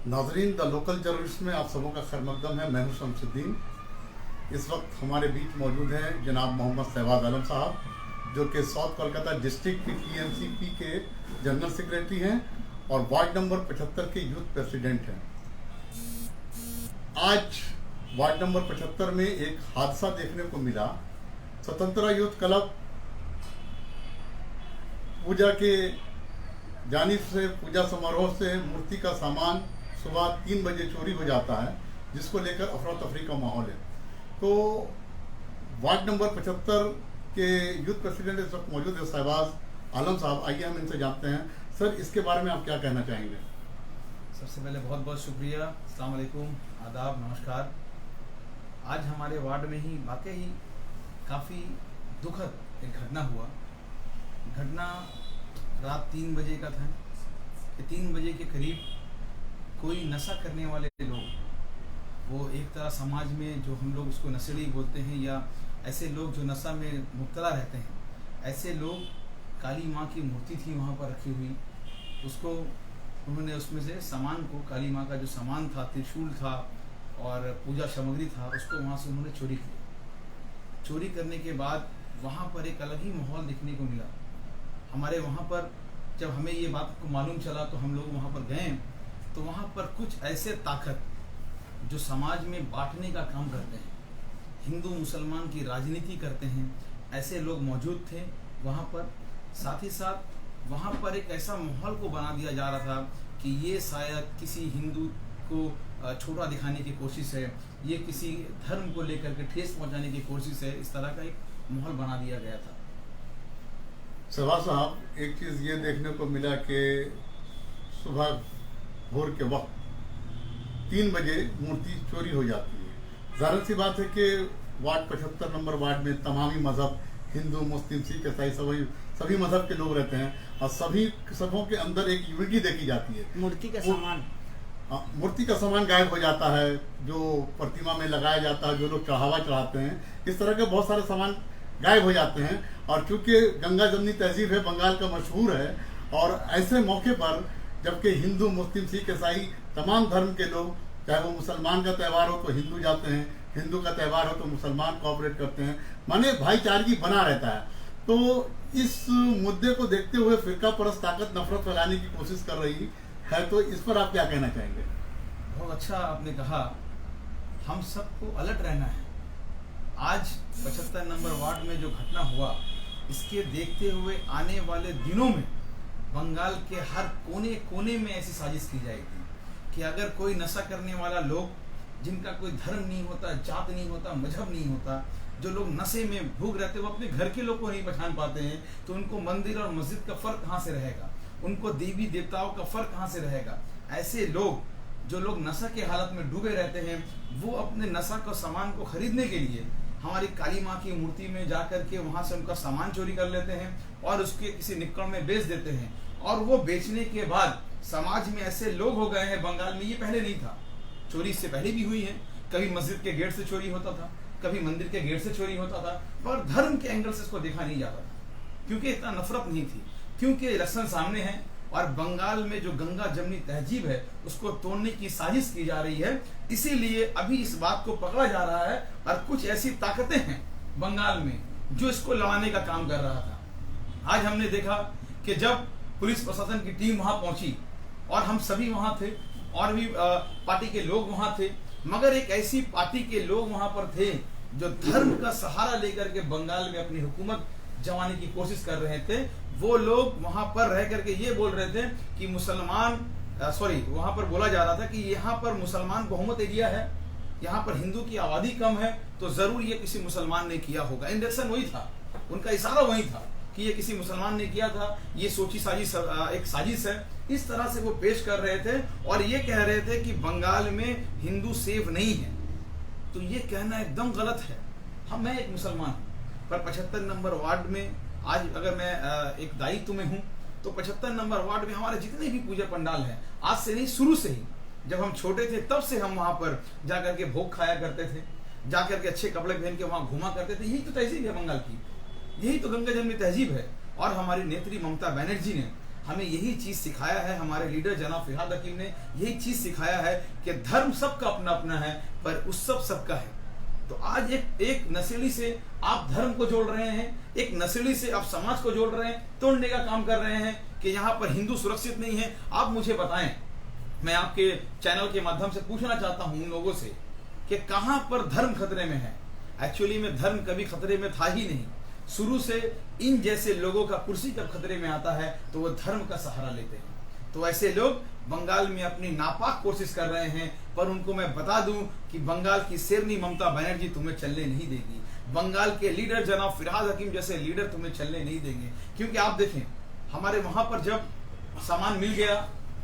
नाजरीन, the local journalist में आप सबों का खैर मकदम है। मैं हूं शमसुद्दीन। इस वक्त हमारे बीच मौजूद हैं जनाब मोहम्मद शहबाज आलम साहब, जो कि साउथ कोलकाता डिस्ट्रिक्ट टीएमसीपी के जनरल सेक्रेटरी हैं और वार्ड नंबर 75 के यूथ प्रेसिडेंट हैं। आज वार्ड नंबर 75 में एक हादसा देखने को मिला। स्वतंत्रता यूथ क्लब पूजा के जानिब से पूजा समारोह से मूर्ति का सामान सुबह 3 बजे चोरी हो जाता है, जिसको लेकर अफरा तफरी का माहौल है। तो वार्ड नंबर 75 के यूथ प्रेसिडेंट इस वक्त मौजूद है शहबाज आलम साहब। आइए हम इनसे जानते हैं। सर, इसके बारे में आप क्या कहना चाहेंगे? सबसे पहले बहुत बहुत शुक्रिया। अस्सलाम वालेकुम, आदाब, नमस्कार। आज हमारे वार्ड में ही वाकई काफ़ी दुखद एक घटना हुआ। घटना रात 3 बजे का था। 3 बजे के करीब कोई नशा करने वाले लोग, वो एक तरह समाज में जो हम लोग उसको नशेड़ी बोलते हैं, या ऐसे लोग जो नशा में मुब्तला रहते हैं, ऐसे लोग, काली माँ की मूर्ति थी वहाँ पर रखी हुई, उसको उन्होंने उसमें से सामान को, काली माँ का जो सामान था, त्रिशूल था और पूजा सामग्री था, उसको वहाँ से उन्होंने चोरी किया। चोरी करने के बाद वहाँ पर एक अलग ही माहौल देखने को मिला। हमारे वहाँ पर जब हमें ये बात को मालूम चला तो हम लोग वहाँ पर गए, तो वहाँ पर कुछ ऐसे ताकत जो समाज में बांटने का काम करते हैं, हिंदू मुसलमान की राजनीति करते हैं, ऐसे लोग मौजूद थे वहाँ पर। साथ ही साथ वहाँ पर एक ऐसा माहौल को बना दिया जा रहा था कि ये शायद किसी हिंदू को छोटा दिखाने की कोशिश है, ये किसी धर्म को लेकर के ठेस पहुँचाने की कोशिश है। इस तरह का एक माहौल बना दिया गया था। शहबाज साहब, एक चीज़ ये देखने को मिला कि सुबह भोर के वक्त 3 बजे मूर्ति चोरी हो जाती है। ज़ाहिर सी बात है कि वार्ड 75 नंबर वार्ड में तमामी मज़हब, हिंदू, मुस्लिम, सिख, ईसाई, सभी मज़हब के लोग रहते हैं और सबों के अंदर एक यूनिटी देखी जाती है। मूर्ति का सामान गायब हो जाता है, जो प्रतिमा में लगाया जाता है, जो लोग चढ़ावा चढ़ाते हैं, इस तरह के बहुत सारे सामान गायब हो जाते हैं। और चूंकि गंगा जमनी तहजीब है, बंगाल का मशहूर है, और ऐसे मौके पर जबकि हिंदू, मुस्लिम, सिख, ईसाई तमाम धर्म के लोग, चाहे वो मुसलमान का त्यौहार हो तो हिंदू जाते हैं, हिंदू का त्यौहार हो तो मुसलमान कोऑपरेट करते हैं, माने भाईचारगी बना रहता है। तो इस मुद्दे को देखते हुए फिरका परस्त ताकत नफरत फैलाने की कोशिश कर रही है, तो इस पर आप क्या कहना चाहेंगे? बहुत अच्छा आपने कहा। हम सबको अलर्ट रहना है। आज 75 नंबर वार्ड में जो घटना हुआ, इसके देखते हुए आने वाले दिनों में बंगाल के हर कोने कोने में ऐसी साजिश की जाएगी कि अगर कोई नशा करने वाला लोग, जिनका कोई धर्म नहीं होता, जात नहीं होता, मजहब नहीं होता, जो लोग नशे में भूख रहते, वो अपने घर के लोग को नहीं पहचान पाते हैं, तो उनको मंदिर और मस्जिद का फर्क कहाँ से रहेगा? उनको देवी देवताओं का फर्क कहाँ से रहेगा? ऐसे लोग, जो लोग नशा के हालत में डूबे रहते हैं, वो अपने नशा का सामान को खरीदने के लिए हमारी काली माँ की मूर्ति में जाकर के वहाँ से उनका सामान चोरी कर लेते हैं और उसके किसी निक्कड़ में बेच देते हैं। और वो बेचने के बाद समाज में ऐसे लोग हो गए हैं बंगाल में, ये पहले नहीं था, चोरी इससे पहले भी हुई है। कभी मस्जिद के गेट से चोरी होता था, कभी मंदिर के गेट से चोरी होता था, पर धर्म के एंगल से इसको देखा नहीं जाता था, क्योंकि इतना नफरत नहीं थी, क्योंकि रस्म सामने है और बंगाल में जो गंगा जमनी तहजीब है उसको तोड़ने की साजिश की जा रही है। इसीलिए अभी इस बात को पकड़ा जा रहा है और कुछ ऐसी ताकतें हैं बंगाल में जो इसको लड़ाने का काम कर रहा था। आज हमने देखा कि जब पुलिस प्रशासन की टीम वहां पहुंची और हम सभी वहां थे और भी पार्टी के लोग वहां थे, मगर एक ऐसी पार्टी के लोग वहां पर थे जो धर्म का सहारा लेकर के बंगाल में अपनी हुकूमत जमाने की कोशिश कर रहे थे। वो लोग वहां पर रह करके ये बोल रहे थे कि वहां पर बोला जा रहा था कि यहाँ पर मुसलमान बहुमत एरिया है, यहाँ पर हिंदू की आबादी कम है, तो जरूर ये किसी मुसलमान ने किया होगा। इंजेक्शन वही था, उनका इशारा वही था कि ये किसी मुसलमान ने किया था, ये सोची साजिश एक साजिश है। इस तरह से वो पेश कर रहे थे और ये कह रहे थे कि बंगाल में हिंदू सेफ नहीं है। तो ये कहना एकदम गलत है। मैं एक मुसलमान हूँ, पर 75 नंबर वार्ड में आज अगर मैं एक दायित्व में हूँ, तो 75 नंबर वार्ड में हमारे जितने भी पूजा पंडाल हैं, आज से नहीं, शुरू से ही, जब हम छोटे थे तब से हम वहां पर जाकर के भोग खाया करते थे, जाकर के अच्छे कपड़े पहन के वहां घुमा करते थे। यही तो तहजीब है बंगाल की, यही तो गंगा जमनी तहजीब है। और हमारी नेत्री ममता बनर्जी ने हमें यही चीज सिखाया है, हमारे लीडर जनाब फिरहाद हकीम ने यही चीज सिखाया है कि धर्म सबका अपना अपना है पर उत्सव सबका है। तो आज एक नस्ली से आप धर्म को जोड़ रहे हैं, एक नस्ली से आप समाज को जोड़ रहे हैं, तोड़ने का काम कर रहे हैं कि यहाँ पर हिंदू सुरक्षित नहीं है। आप मुझे बताएं, मैं आपके चैनल के माध्यम से पूछना चाहता हूं उन लोगों से कि कहां पर धर्म खतरे में है। एक्चुअली में धर्म कभी खतरे में था ही नहीं। शुरू से इन जैसे लोगों का कुर्सी जब खतरे में आता है तो वो धर्म का सहारा लेते हैं। तो ऐसे लोग बंगाल में अपनी नापाक कोशिश कर रहे हैं, पर उनको मैं बता दूं कि बंगाल की शेरनी ममता बनर्जी तुम्हें चलने नहीं देगी। बंगाल के लीडर जनाब फिरहाद हकीम जैसे लीडर तुम्हें चलने नहीं देंगे। क्योंकि आप देखें, हमारे वहां पर जब सामान मिल गया,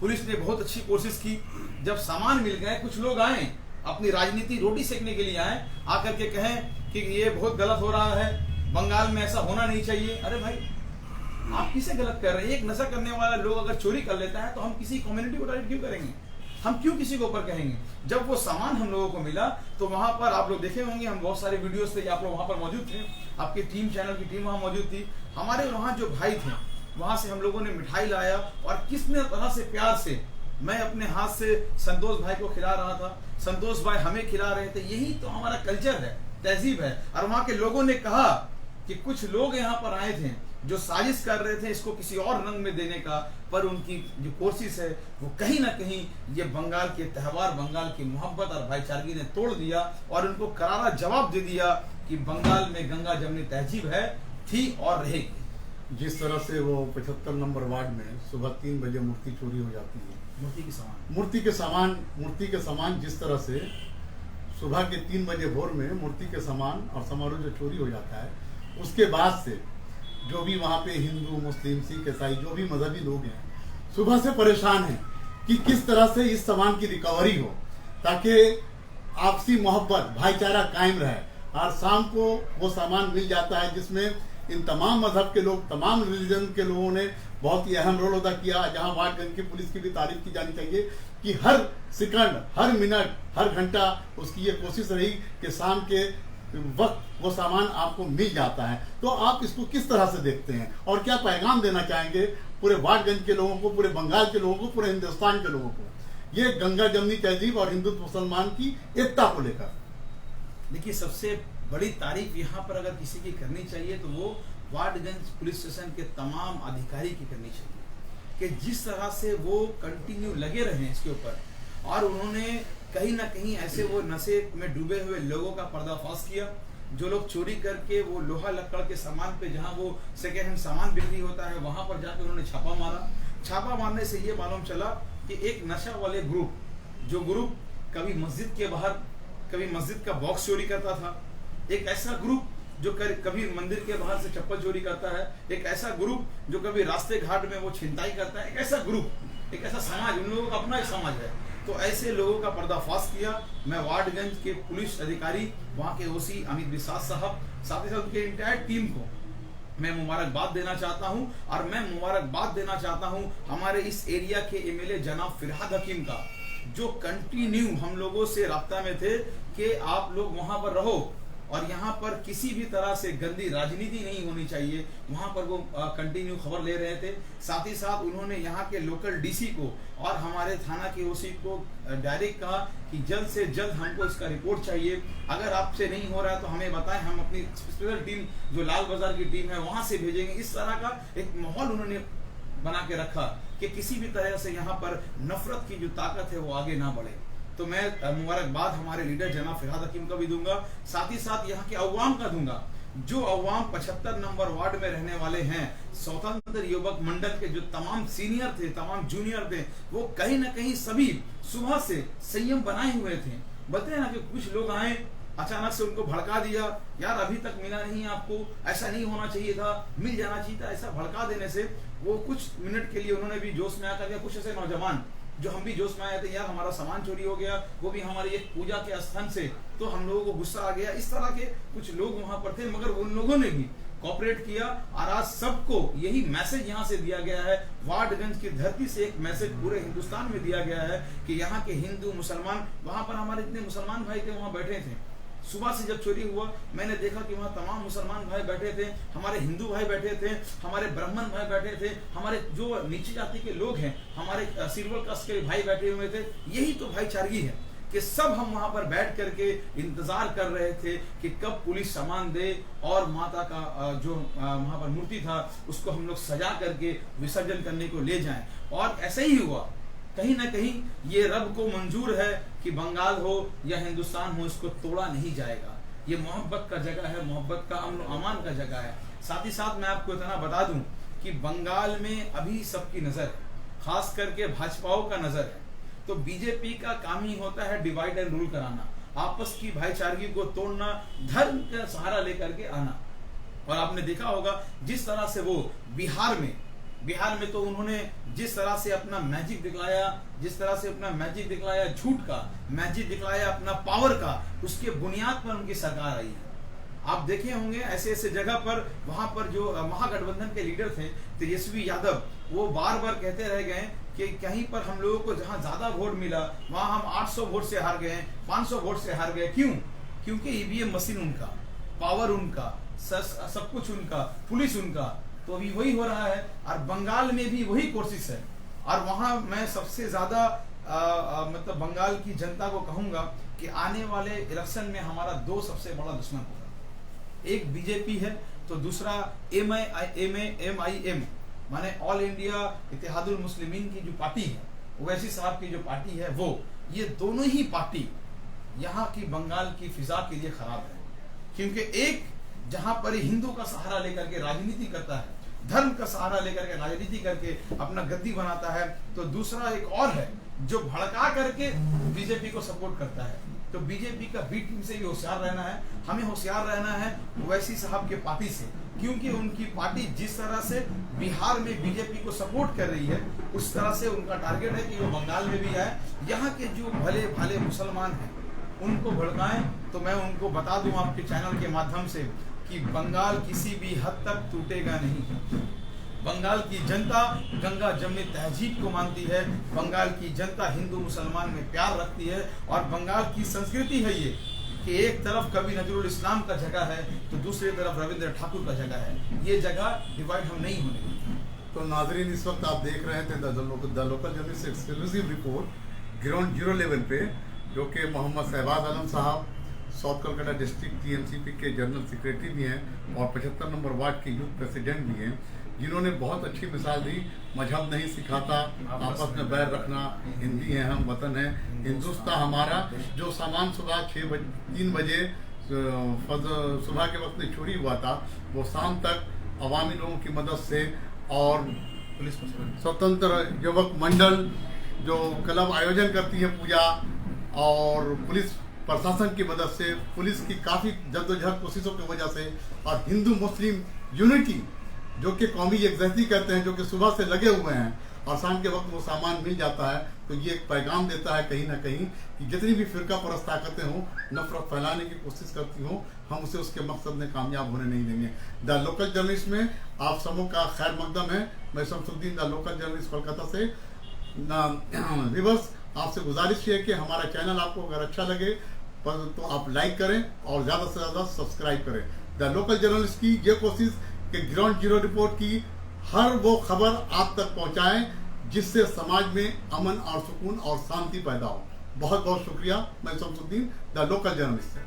पुलिस ने बहुत अच्छी कोशिश की। जब सामान मिल गए, कुछ लोग आए अपनी राजनीति रोटी सेकने के लिए आए, आकर के कहें कि ये बहुत गलत हो रहा है, बंगाल में ऐसा होना नहीं चाहिए। अरे भाई, आप किसे गलत कर रहे हैं? एक नशा करने वाला लोग अगर चोरी कर लेता है तो हम किसी कम्युनिटी को टारगेट क्यों करेंगे? हम क्यों किसी के ऊपर कहेंगे? जब वो सामान हम लोगों को मिला तो वहां पर आप लोग देखे होंगे, हम बहुत सारे वीडियोस थे, आप लोग वहां पर मौजूद थे, आपकी टीम, चैनल की टीम वहां मौजूद थी। हमारे वहां जो भाई थे, वहां से हम लोगों ने मिठाई लाया और किसने तरह से प्यार से, मैं अपने हाथ से संतोष भाई को खिला रहा था, संतोष भाई हमें खिला रहे थे। यही तो हमारा कल्चर है, तहजीब है। और वहां के लोगों ने कहा कि कुछ लोग यहाँ पर आए थे जो साजिश कर रहे थे इसको किसी और रंग में देने का, पर उनकी जो कोशिश है वो कहीं ना कहीं ये बंगाल के त्यौहार, बंगाल की मोहब्बत और भाईचारगी ने तोड़ दिया और उनको करारा जवाब दे दिया कि बंगाल में गंगा जमनी तहजीब है, थी और रहेगी। जिस तरह से वो 75 नंबर वार्ड में सुबह 3 बजे मूर्ति चोरी हो जाती है, मूर्ति के सामान जिस तरह से सुबह के 3 बजे भोर में मूर्ति के सामान और समारोह जो चोरी हो जाता है, उसके बाद से जो भी वहाँ पे हिंदू, मुस्लिम, सिख, ईसाई जो भी मजहबी लोग हैं, सुबह से परेशान हैं कि किस तरह से इस सामान की रिकवरी हो ताकि आपसी मोहब्बत, भाईचारा कायम रहे। और शाम को वो सामान मिल जाता है जिसमें इन तमाम मजहब के लोग, तमाम रिलीजन के लोगों ने बहुत ही अहम रोल अदा किया। जहां वार्डगंज की पुलिस की भी तारीफ की जानी चाहिए कि हर सेकंड, हर मिनट, हर घंटा उसकी ये कोशिश रही कि शाम के वक्त वो सामान आपको मिल जाता है। तो आप इसको किस तरह से देखते हैं और क्या पैगाम देना चाहेंगे पूरे वार्डगंज के लोगों को, पूरे बंगाल के लोगों को, पूरे हिंदुस्तान के लोगों को, ये गंगा जमनी तहजीब और हिंदू मुसलमान की एकता को लेकर? देखिए, सबसे बड़ी तारीफ यहाँ पर अगर किसी की करनी चाहिए तो वो वार्डगंज पुलिस स्टेशन के तमाम अधिकारी की करनी चाहिए कि जिस तरह से वो कंटिन्यू लगे रहे इसके ऊपर और उन्होंने कहीं ना कहीं ऐसे वो नशे में डूबे हुए लोगों का पर्दाफाश किया, जो लोग चोरी करके वो लोहा लक्कड़ के सामान पे, जहाँ वो सेकेंड हैंड सामान बिक्री होता है, वहां पर जाकर उन्होंने छापा मारा। छापा मारने से ये मालूम चला कि एक नशा वाले ग्रुप, जो ग्रुप कभी मस्जिद के बाहर, कभी मस्जिद का बॉक्स चोरी करता था, एक ऐसा ग्रुप जो कभी मंदिर के बाहर से चप्पल चोरी करता है, एक ऐसा ग्रुप जो कभी रास्ते घाट में वो छिनताई करता है, एक ऐसा ग्रुप, एक ऐसा समाज, उन लोगों का अपना एक समाज है। तो ऐसे लोगों का पर्दाफाश किया। मैं वार्डगंज के पुलिस अधिकारी, वहाँ के ओसी अमित विश्वास साहब, साथ ही साथ उनके इंटायर टीम को मैं मुबारकबाद देना चाहता हूं। और मैं मुबारकबाद देना चाहता हूं हमारे इस एरिया के एमएलए जनाब फिरहाद हकीम का, जो कंटिन्यू हम लोगों से राब्ता में थे कि आप लोग वहां पर रहो और यहाँ पर किसी भी तरह से गंदी राजनीति नहीं होनी चाहिए, वहां पर वो कंटिन्यू खबर ले रहे थे। साथ ही साथ उन्होंने यहाँ के लोकल डीसी को और हमारे थाना के ओसी को डायरेक्ट कहा कि जल्द से जल्द हमको इसका रिपोर्ट चाहिए, अगर आपसे नहीं हो रहा है तो हमें बताएं, हम अपनी स्पेशल टीम जो लाल बाजार की टीम है वहां से भेजेंगे। इस तरह का एक माहौल उन्होंने बना के रखा कि किसी भी तरह से यहाँ पर नफरत की जो ताकत है वो आगे ना बढ़े। तो मैं मुबारकबाद हमारे लीडर जनाब फिरहाद हकीम का भी दूंगा, साथ ही साथ यहाँ के अवाम का दूंगा, जो अवाम 75 नंबर वार्ड में रहने वाले हैं। स्वतंत्र युवक मंडल के जो तमाम सीनियर थे, तमाम जूनियर थे, वो कहीं ना कहीं सभी सुबह से संयम बनाए हुए थे। बताए ना कि कुछ लोग आए, अचानक से उनको भड़का दिया, यार अभी तक मिला नहीं आपको, ऐसा नहीं होना चाहिए था, मिल जाना चाहिए था। ऐसा भड़का देने से वो कुछ मिनट के लिए उन्होंने भी जोश में आकर, कुछ ऐसे नौजवान जो हम भी जोश में आए थे, यार हमारा सामान चोरी हो गया, वो भी हमारी एक पूजा के स्थान से, तो हम लोगों को गुस्सा आ गया। इस तरह के कुछ लोग वहां पर थे, मगर उन लोगों ने भी कोऑपरेट किया और आज सबको यही मैसेज यहाँ से दिया गया है, वार्डगंज की धरती से एक मैसेज पूरे हिंदुस्तान में दिया गया है कि यहाँ के हिंदू मुसलमान, वहां पर हमारे इतने मुसलमान भाई थे वहां बैठे थे, सुबह से जब चोरी हुआ मैंने देखा कि वहाँ तमाम मुसलमान भाई बैठे थे, हमारे हिंदू भाई बैठे थे, हमारे ब्राह्मण भाई बैठे थे, हमारे जो नीची जाति के लोग हैं, हमारे सिल्वर कास्ट के भाई बैठे हुए थे। यही तो भाईचारगी है कि सब हम वहां पर बैठ करके इंतजार कर रहे थे कि कब पुलिस सामान दे और माता का जो वहां पर मूर्ति था उसको हम लोग सजा करके विसर्जन करने को ले जाएं। और ऐसा ही हुआ। कहीं ना कहीं ये रब को मंजूर है कि बंगाल हो या हिंदुस्तान हो, इसको तोड़ा नहीं जाएगा। ये मोहब्बत का जगह है, मोहब्बत का अमन अमान का जगह है। साथ ही साथ मैं आपको इतना बता दूं कि बंगाल में अभी सबकी नजर है, खास करके भाजपाओं का नजर है। तो बीजेपी का काम ही होता है डिवाइड एंड रूल कराना, आपस की भाईचारगी को तोड़ना, धर्म का सहारा लेकर के आना। और आपने देखा होगा जिस तरह से वो बिहार में तो उन्होंने जिस तरह से अपना मैजिक दिखलाया, झूठ का मैजिक दिखलाया, अपना पावर का, उसके बुनियाद पर उनकी सरकार आई है। आप देखे होंगे ऐसे जगह पर वहां पर जो महागठबंधन के लीडर थे तेजस्वी यादव, वो बार बार कहते रह गए कि कहीं पर हम लोगों को जहां ज्यादा वोट मिला वहां हम 800 वोट से हार गए, 500 वोट से हार गए। क्यों? क्योंकि ईवीएम मशीन उनका, पावर उनका, सब कुछ उनका, पुलिस उनका। तो अभी वही हो रहा है और बंगाल में भी वही कोशिश है। और वहां मैं सबसे ज्यादा मतलब बंगाल की जनता को कहूंगा कि आने वाले इलेक्शन में हमारा दो सबसे बड़ा दुश्मन होगा। एक बीजेपी है तो दूसरा MIM माने ऑल इंडिया इत्तेहादुल मुस्लिमीन की जो पार्टी है, ओवैसी साहब की जो पार्टी है, वो ये दोनों ही पार्टी यहाँ की बंगाल की फिजा के लिए खराब है। क्योंकि एक जहां पर हिंदू का सहारा लेकर के राजनीति करता है, धर्म का सहारा लेकर के राजनीति करके अपना गद्दी बनाता है, तो दूसरा एक और है जो भड़का करके बीजेपी को सपोर्ट करता है। तो बीजेपी का बी टीम से भी होशियार रहना है, हमें होशियार रहना है ओवैसी साहब के पार्टी से, क्योंकि उनकी पार्टी जिस तरह से बिहार में बीजेपी को सपोर्ट कर रही है उस तरह से उनका टारगेट है कि वो बंगाल में भी आए। यहाँ के जो भले भाले मुसलमान हैं उनको भड़काएं। तो मैं उनको बता दूं आपके चैनल के माध्यम से कि बंगाल किसी भी हद तक टूटेगा नहीं। बंगाल की जनता गंगा जमनी तहजीब को मानती है, बंगाल की जनता हिंदू मुसलमान में प्यार रखती है, और बंगाल की संस्कृति है ये कि एक तरफ कभी नजरुल इस्लाम का जगह है तो दूसरी तरफ रविंद्र ठाकुर का जगह है। ये जगह डिवाइड हम नहीं होने देंगे। तो नाजरीन, इस वक्त आप देख रहे थे the local journalist exclusive report ground zero level पे, जो कि मोहम्मद शहबाज आलम साहब साउथ कोलकाता डिस्ट्रिक्ट TMCP के जनरल सेक्रेटरी भी हैं और 75 नंबर वार्ड के यूथ प्रेसिडेंट भी हैं, जिन्होंने बहुत अच्छी मिसाल दी। मजहब नहीं सिखाता, आपस में बैर रखना, हिंदी है हम, वतन है हिंदुस्तान हमारा। जो सामान सुबह 3 बजे सुबह के वक्त में चोरी हुआ था, वो शाम तक अवामी लोगों की मदद से और पुलिस स्वतंत्र युवक मंडल जो क्लब आयोजन करती है पूजा, और पुलिस प्रशासन की मदद से, पुलिस की काफ़ी जद्दोजहद कोशिशों की वजह से, और हिंदू मुस्लिम यूनिटी जो कि कौमी यकजहती कहते हैं, जो कि सुबह से लगे हुए हैं और शाम के वक्त वो सामान मिल जाता है। तो ये एक पैगाम देता है कहीं ना कहीं कि जितनी भी फिरका परस्त ताकतें हों, नफरत फैलाने की कोशिश करती हों, हम उसे उसके मकसद में कामयाब होने नहीं देंगे। द लोकल जर्नलिस्ट में आप सबों का खैर मकदम है। मैं Shamsuddin the local journalist Kolkata से। रिवर्स आपसे गुजारिश है कि हमारा चैनल आपको अगर अच्छा लगे तो आप लाइक करें और ज़्यादा से ज़्यादा सब्सक्राइब करें। द लोकल जर्नलिस्ट की ये कोशिश कि ग्राउंड जीरो रिपोर्ट की हर वो खबर आप तक पहुंचाएं जिससे समाज में अमन और सुकून और शांति पैदा हो। बहुत बहुत शुक्रिया। मैं शमसुद्दीन द लोकल जर्नलिस्ट।